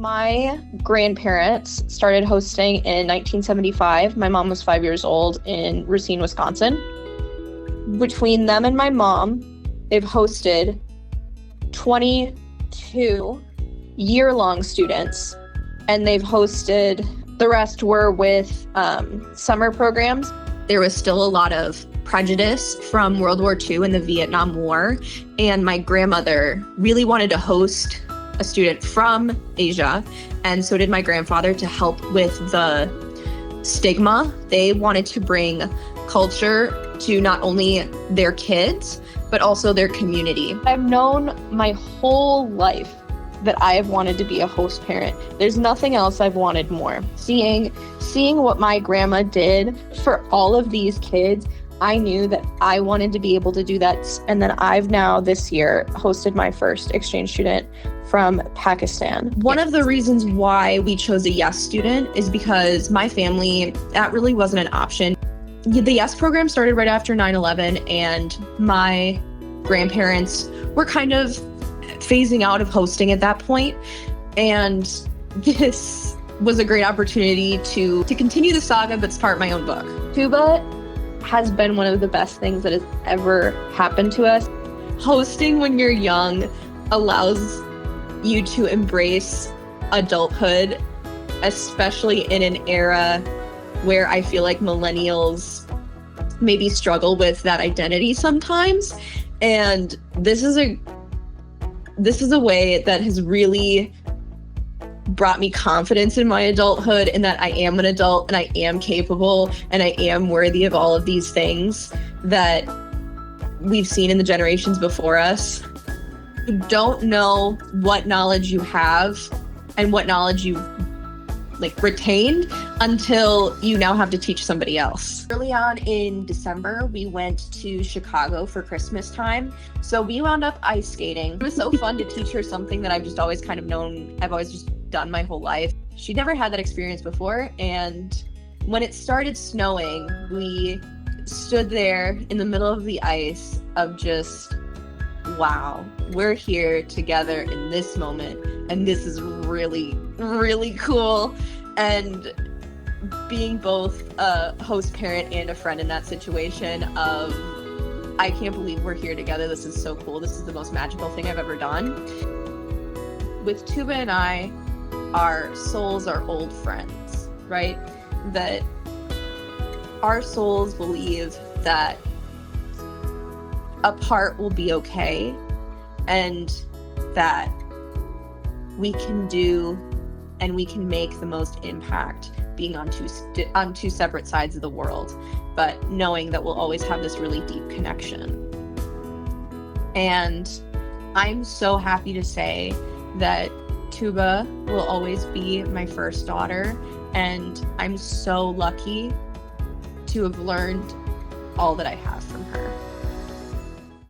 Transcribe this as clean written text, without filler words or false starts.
My grandparents started hosting in 1975. My mom was 5 years old in Racine, Wisconsin. Between them and my mom, they've hosted 22 year-long students, and they've hosted, the rest were with summer programs. There was still a lot of prejudice from World War II and the Vietnam War, and my grandmother really wanted to host a student from Asia, and so did my grandfather, to help with the stigma. They wanted to bring culture to not only their kids, but also their community. I've known my whole life that I have wanted to be a host parent. There's nothing else I've wanted more. Seeing what my grandma did for all of these kids, I knew that I wanted to be able to do that. And then I've now this year hosted my first exchange student from Pakistan. One of the reasons why we chose a YES student is because my family, that really wasn't an option. The YES program started right after 9/11, and my grandparents were kind of phasing out of hosting at that point. And this was a great opportunity to continue the saga, but start my own book. Tooba has been one of the best things that has ever happened to us. Hosting when you're young allows you to embrace adulthood, especially in an era where I feel like millennials maybe struggle with that identity sometimes. And this is a way that has really brought me confidence in my adulthood, and that I am an adult and I am capable and I am worthy of all of these things that we've seen in the generations before us. You don't know what knowledge you have and what knowledge you've retained until you now have to teach somebody else. Early on in December, we went to Chicago for Christmas time. So we wound up ice skating. It was so fun to teach her something that I've just always kind of known, I've always just done my whole life. She'd never had that experience before. And when it started snowing, we stood there in the middle of the ice of just, wow, we're here together in this moment. And this is really, really cool. And being both a host parent and a friend in that situation of, I can't believe we're here together. This is so cool. This is the most magical thing I've ever done. With Tooba and I, our souls are old friends, right? That our souls believe that apart will be okay, and that we can do and we can make the most impact being on two separate sides of the world, but knowing that we'll always have this really deep connection. And I'm so happy to say that Tooba will always be my first daughter, and I'm so lucky to have learned all that I have from her.